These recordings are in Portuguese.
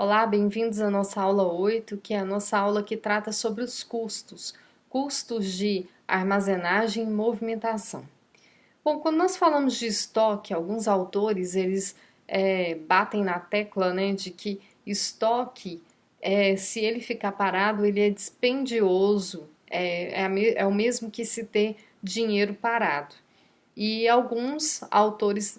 Olá, bem-vindos à nossa aula 8, que é a nossa aula que trata sobre os custos, custos de armazenagem e movimentação. Bom, quando nós falamos de estoque, alguns autores eles batem na tecla, né, de que estoque, se ele ficar parado, ele é dispendioso, é o mesmo que se ter dinheiro parado. E alguns autores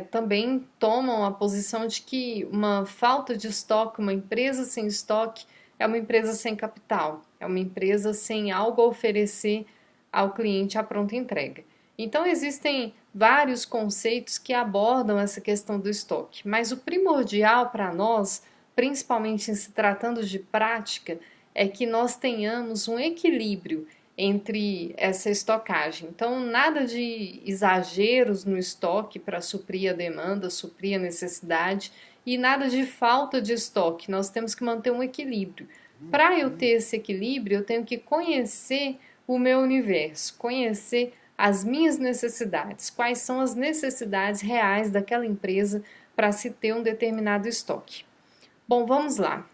também tomam a posição de que uma falta de estoque, uma empresa sem estoque, é uma empresa sem capital, é uma empresa sem algo a oferecer ao cliente à pronta entrega. Então, existem vários conceitos que abordam essa questão do estoque, mas o primordial para nós, principalmente em se tratando de prática, é que nós tenhamos um equilíbrio entre essa estocagem. Então, nada de exageros no estoque para suprir a demanda, suprir a necessidade e nada de falta de estoque. Nós temos que manter um equilíbrio. Para eu ter esse equilíbrio, eu tenho que conhecer o meu universo, conhecer as minhas necessidades, quais são as necessidades reais daquela empresa para se ter um determinado estoque. Bom, vamos lá.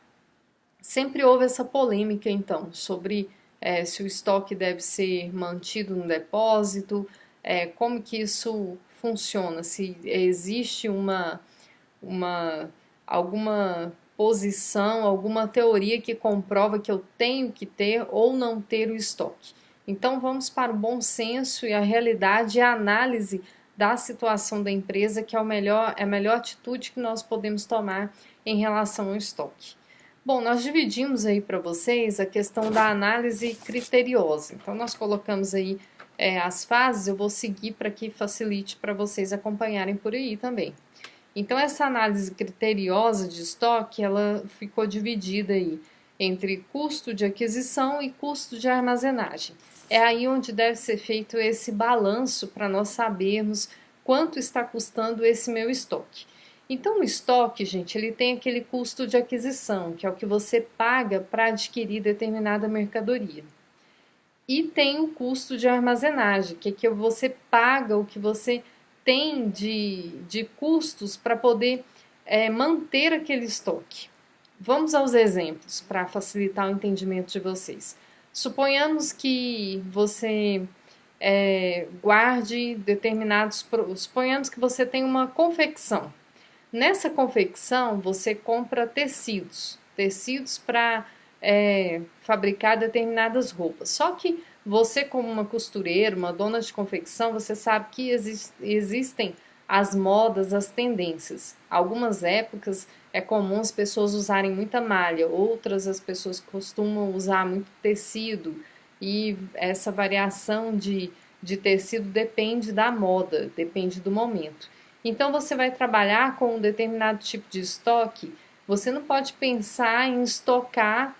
Sempre houve essa polêmica, então, sobre se o estoque deve ser mantido no depósito, como que isso funciona, se existe uma alguma posição, alguma teoria que comprova que eu tenho que ter ou não ter o estoque. Então vamos para o bom senso e a realidade e a análise da situação da empresa, que é a melhor atitude que nós podemos tomar em relação ao estoque. Bom, nós dividimos aí para vocês a questão da análise criteriosa. Então, nós colocamos aí as fases, eu vou seguir para que facilite para vocês acompanharem por aí também. Então, essa análise criteriosa de estoque, ela ficou dividida aí entre custo de aquisição e custo de armazenagem. É aí onde deve ser feito esse balanço para nós sabermos quanto está custando esse meu estoque. Então, o estoque, gente, ele tem aquele custo de aquisição, que é o que você paga para adquirir determinada mercadoria. E tem o custo de armazenagem, que é que você paga o que você tem de custos para poder manter aquele estoque. Vamos aos exemplos para facilitar o entendimento de vocês. Suponhamos que você guarde determinados. Suponhamos que você tem uma confecção. Nessa confecção, você compra tecidos para fabricar determinadas roupas. Só que você, como uma costureira, uma dona de confecção, você sabe que existem as modas, as tendências. Algumas épocas é comum as pessoas usarem muita malha, outras as pessoas costumam usar muito tecido, e essa variação de tecido depende da moda, depende do momento. Então, você vai trabalhar com um determinado tipo de estoque, você não pode pensar em estocar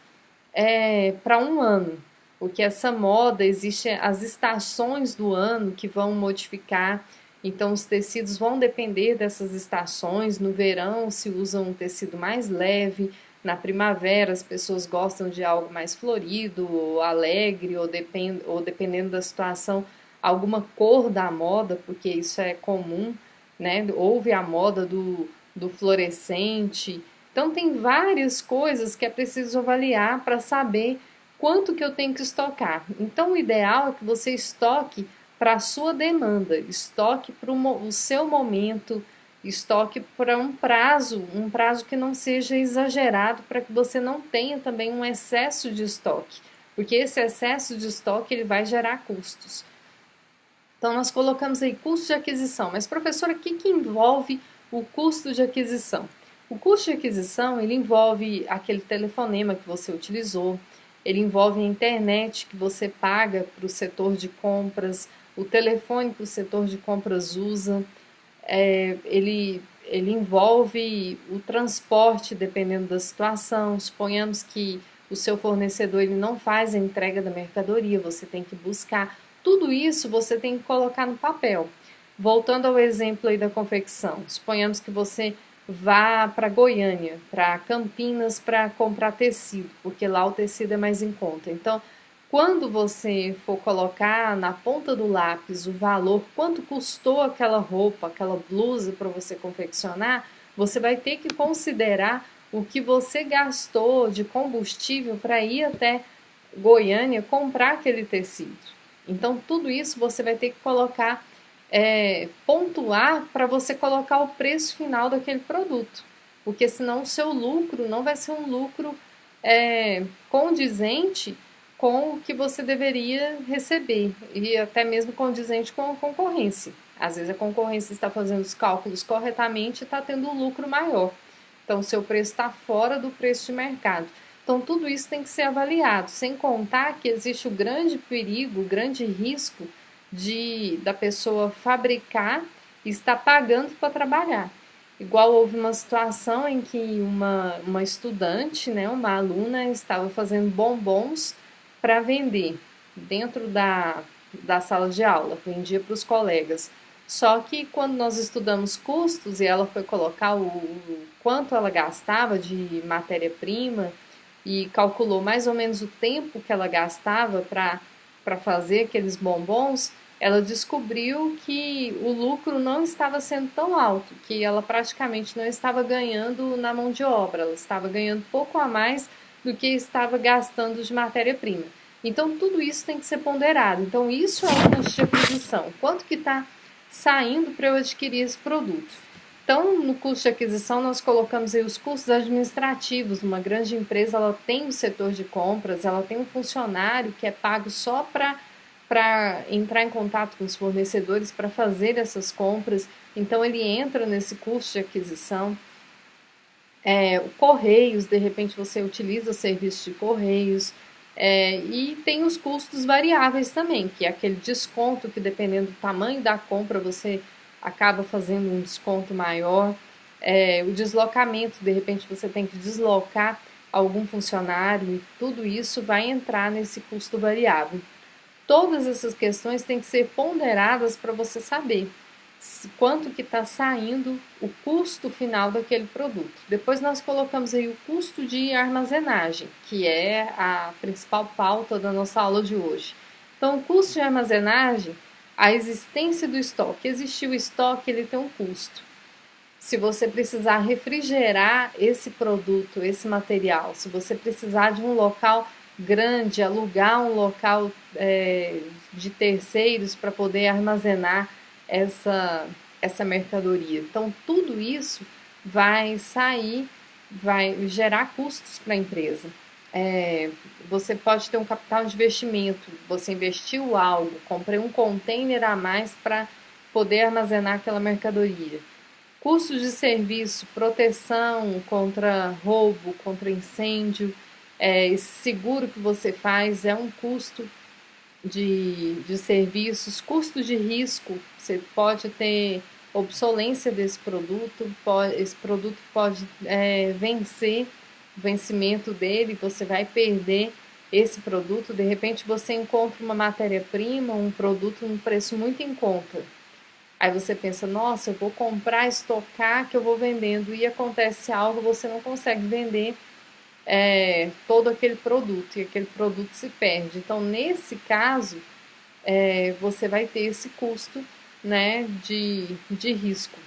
para um ano, porque essa moda, existe as estações do ano que vão modificar, então os tecidos vão depender dessas estações. No verão se usa um tecido mais leve, na primavera as pessoas gostam de algo mais florido, ou alegre, ou dependendo da situação, alguma cor da moda, porque isso é comum, né? Houve a moda do fluorescente. Então tem várias coisas que é preciso avaliar para saber quanto que eu tenho que estocar. Então o ideal é que você estoque para a sua demanda, estoque para o seu momento, estoque para um prazo que não seja exagerado, para que você não tenha também um excesso de estoque, porque esse excesso de estoque ele vai gerar custos. Então, nós colocamos aí custo de aquisição. Mas, professora, o que envolve o custo de aquisição? O custo de aquisição, ele envolve aquele telefonema que você utilizou, ele envolve a internet que você paga para o setor de compras, o telefone que o setor de compras usa, ele envolve o transporte, dependendo da situação. Suponhamos que o seu fornecedor ele não faz a entrega da mercadoria, você tem que buscar. Tudo isso você tem que colocar no papel. Voltando ao exemplo aí da confecção, suponhamos que você vá para Goiânia, para Campinas, para comprar tecido, porque lá o tecido é mais em conta. Então, quando você for colocar na ponta do lápis o valor, quanto custou aquela roupa, aquela blusa para você confeccionar, você vai ter que considerar o que você gastou de combustível para ir até Goiânia comprar aquele tecido. Então, tudo isso você vai ter que colocar, pontuar para você colocar o preço final daquele produto, porque senão o seu lucro não vai ser um lucro condizente com o que você deveria receber e até mesmo condizente com a concorrência. Às vezes a concorrência está fazendo os cálculos corretamente e está tendo um lucro maior. Então, o seu preço está fora do preço de mercado. Então, tudo isso tem que ser avaliado, sem contar que existe o grande perigo, o grande risco da pessoa fabricar e estar pagando para trabalhar. Igual houve uma situação em que uma estudante, né, uma aluna, estava fazendo bombons para vender dentro da sala de aula, vendia para os colegas. Só que quando nós estudamos custos e ela foi colocar o quanto ela gastava de matéria-prima e calculou mais ou menos o tempo que ela gastava para fazer aqueles bombons, ela descobriu que o lucro não estava sendo tão alto, que ela praticamente não estava ganhando na mão de obra, ela estava ganhando pouco a mais do que estava gastando de matéria-prima. Então, tudo isso tem que ser ponderado. Então, isso é o custo de aquisição. Quanto que está saindo para eu adquirir esse produto? Então, no custo de aquisição, nós colocamos aí os custos administrativos. Uma grande empresa, ela tem um setor de compras, ela tem um funcionário que é pago só para entrar em contato com os fornecedores para fazer essas compras. Então, ele entra nesse custo de aquisição. Correios, de repente você utiliza o serviço de correios. E tem os custos variáveis também, que é aquele desconto que, dependendo do tamanho da compra, você acaba fazendo um desconto maior. O deslocamento, de repente você tem que deslocar algum funcionário e tudo isso vai entrar nesse custo variável. Todas essas questões têm que ser ponderadas para você saber quanto que está saindo o custo final daquele produto. Depois nós colocamos aí o custo de armazenagem, que é a principal pauta da nossa aula de hoje. Então, o custo de armazenagem, a existência do estoque. Existir o estoque, ele tem um custo. Se você precisar refrigerar esse produto, esse material, se você precisar de um local grande, alugar um local de terceiros para poder armazenar essa mercadoria. Então, tudo isso vai gerar custos para a empresa. Você pode ter um capital de investimento, você investiu algo, comprei um container a mais para poder armazenar aquela mercadoria. Custos de serviço, proteção contra roubo, contra incêndio, esse seguro que você faz é um custo de serviços, custos de risco, você pode ter obsolência desse produto, esse produto pode vencer, o vencimento dele, você vai perder esse produto, de repente você encontra uma matéria-prima, um produto num preço muito em conta. Aí você pensa, nossa, eu vou comprar, estocar, que eu vou vendendo, e acontece algo, você não consegue vender todo aquele produto, e aquele produto se perde. Então, nesse caso, você vai ter esse custo, né, de risco.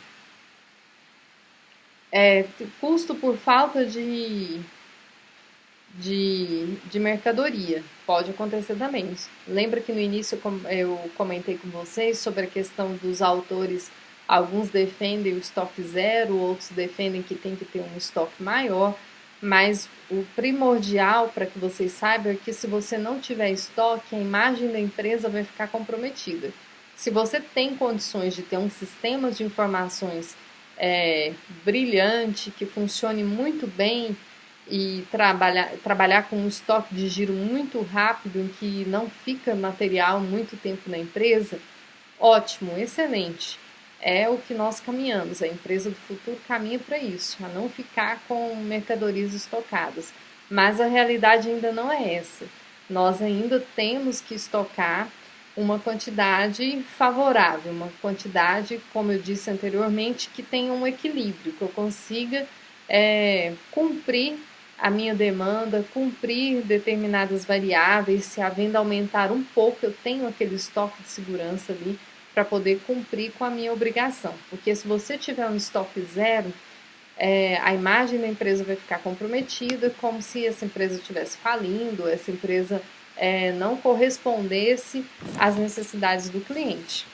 Custo por falta de mercadoria, pode acontecer também. Lembra que no início eu comentei com vocês sobre a questão dos autores, alguns defendem o estoque zero, outros defendem que tem que ter um estoque maior, mas o primordial para que vocês saibam é que se você não tiver estoque, a imagem da empresa vai ficar comprometida. Se você tem condições de ter um sistema de informações brilhante, que funcione muito bem e trabalhar com um estoque de giro muito rápido, em que não fica material muito tempo na empresa, ótimo, excelente. É o que nós caminhamos, a empresa do futuro caminha para isso, a não ficar com mercadorias estocadas. Mas a realidade ainda não é essa. Nós ainda temos que estocar uma quantidade favorável, uma quantidade, como eu disse anteriormente, que tenha um equilíbrio, que eu consiga cumprir a minha demanda, cumprir determinadas variáveis. Se a venda aumentar um pouco, eu tenho aquele estoque de segurança ali para poder cumprir com a minha obrigação. Porque se você tiver um estoque zero, a imagem da empresa vai ficar comprometida, como se essa empresa estivesse falindo, essa empresa não correspondesse às necessidades do cliente.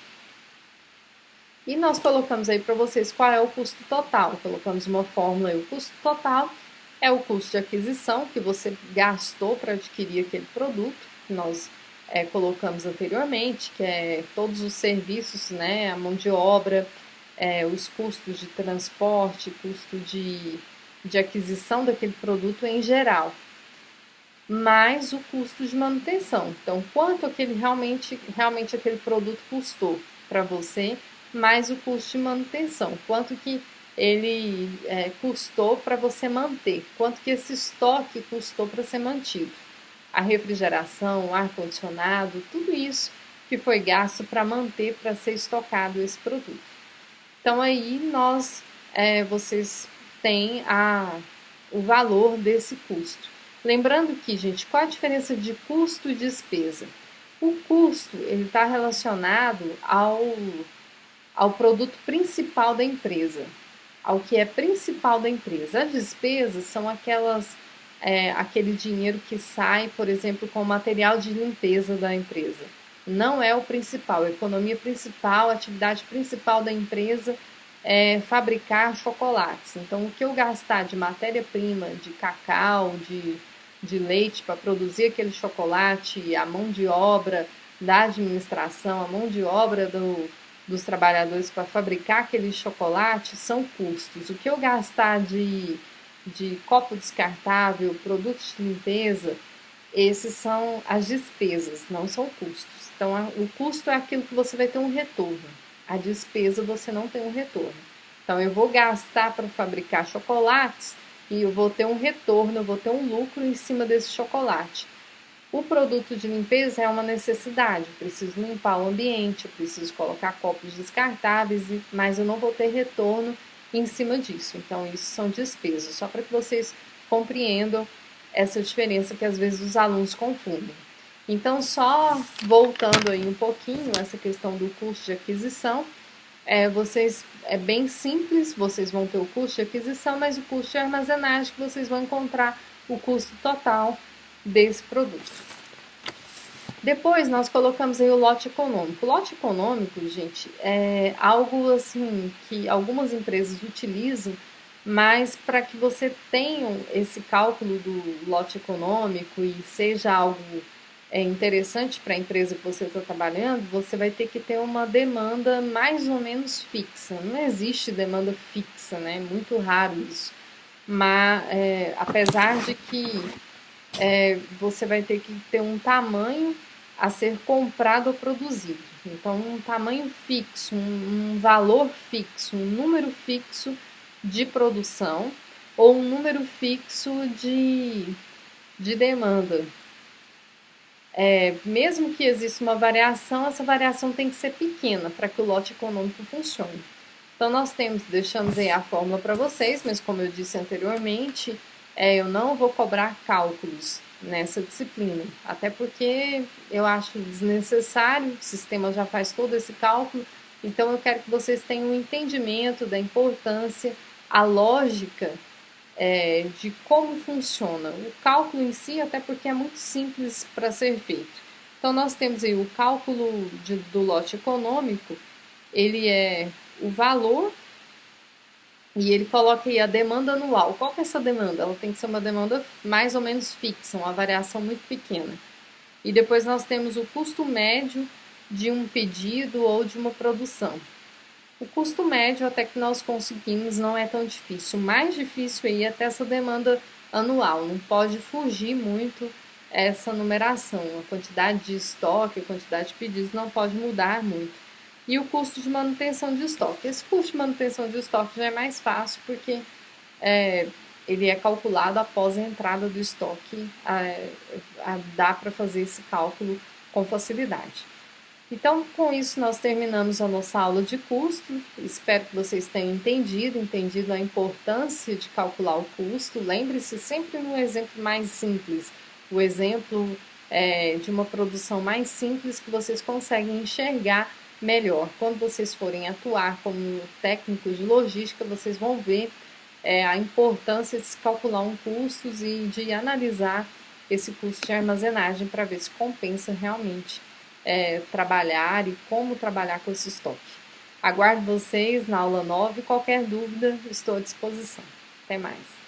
E nós colocamos aí para vocês qual é o custo total. Colocamos uma fórmula aí, o custo total é o custo de aquisição que você gastou para adquirir aquele produto, que nós colocamos anteriormente, que é todos os serviços, né, a mão de obra, os custos de transporte, custo de aquisição daquele produto em geral, mais o custo de manutenção. Então, quanto realmente aquele produto custou para você, mais o custo de manutenção. Quanto que ele custou para você manter, quanto que esse estoque custou para ser mantido. A refrigeração, o ar-condicionado, tudo isso que foi gasto para manter, para ser estocado esse produto. Então aí vocês têm o valor desse custo. Lembrando que, gente, qual a diferença de custo e despesa? O custo ele está relacionado ao produto principal da empresa, ao que é principal da empresa. As despesas são aquele dinheiro que sai, por exemplo, com o material de limpeza da empresa. Não é o principal. A economia principal, a atividade principal da empresa é fabricar chocolates. Então, o que eu gastar de matéria-prima, de cacau, de leite para produzir aquele chocolate, a mão de obra da administração, a mão de obra dos trabalhadores para fabricar aquele chocolate são custos. O que eu gastar de copo descartável, produtos de limpeza, esses são as despesas, não são custos. Então, o custo é aquilo que você vai ter um retorno. A despesa você não tem um retorno. Então, eu vou gastar para fabricar chocolates e eu vou ter um retorno, eu vou ter um lucro em cima desse chocolate. O produto de limpeza é uma necessidade, eu preciso limpar o ambiente, eu preciso colocar copos descartáveis, mas eu não vou ter retorno em cima disso. Então, isso são despesas, só para que vocês compreendam essa diferença que às vezes os alunos confundem. Então, só voltando aí um pouquinho, essa questão do custo de aquisição, é bem simples, vocês vão ter o custo de aquisição, mas o custo de armazenagem que vocês vão encontrar o custo total desse produto. Depois nós colocamos aí o lote econômico. O lote econômico, gente, é algo assim que algumas empresas utilizam, mas para que você tenha esse cálculo do lote econômico e seja algo interessante para a empresa que você está trabalhando, você vai ter que ter uma demanda mais ou menos fixa. Não existe demanda fixa, né? É muito raro isso. Mas apesar de que você vai ter que ter um tamanho a ser comprado ou produzido. Então, um tamanho fixo, um valor fixo, um número fixo de produção ou um número fixo de demanda. Mesmo que exista uma variação, essa variação tem que ser pequena para que o lote econômico funcione. Então, nós deixamos aí a fórmula para vocês, mas como eu disse anteriormente, eu não vou cobrar cálculos nessa disciplina, até porque eu acho desnecessário, o sistema já faz todo esse cálculo, então eu quero que vocês tenham um entendimento da importância, a lógica de como funciona o cálculo em si, até porque é muito simples para ser feito. Então, nós temos aí o cálculo do lote econômico, ele é o valor e ele coloca aí a demanda anual. Qual que é essa demanda? Ela tem que ser uma demanda mais ou menos fixa, uma variação muito pequena. E depois nós temos o custo médio de um pedido ou de uma produção. O custo médio até que nós conseguimos não é tão difícil. O mais difícil aí é ter essa demanda anual. Não pode fugir muito essa numeração. A quantidade de estoque, a quantidade de pedidos não pode mudar muito. E o custo de manutenção de estoque. Esse custo de manutenção de estoque já é mais fácil porque ele é calculado após a entrada do estoque. Dá para fazer esse cálculo com facilidade. Então, com isso, nós terminamos a nossa aula de custo. Espero que vocês tenham entendido a importância de calcular o custo. Lembre-se sempre no exemplo mais simples, o exemplo de uma produção mais simples que vocês conseguem enxergar melhor. Quando vocês forem atuar como técnicos de logística, vocês vão ver a importância de se calcular um custo e de analisar esse custo de armazenagem para ver se compensa realmente trabalhar e como trabalhar com esse estoque. Aguardo vocês na aula 9. Qualquer dúvida, estou à disposição. Até mais.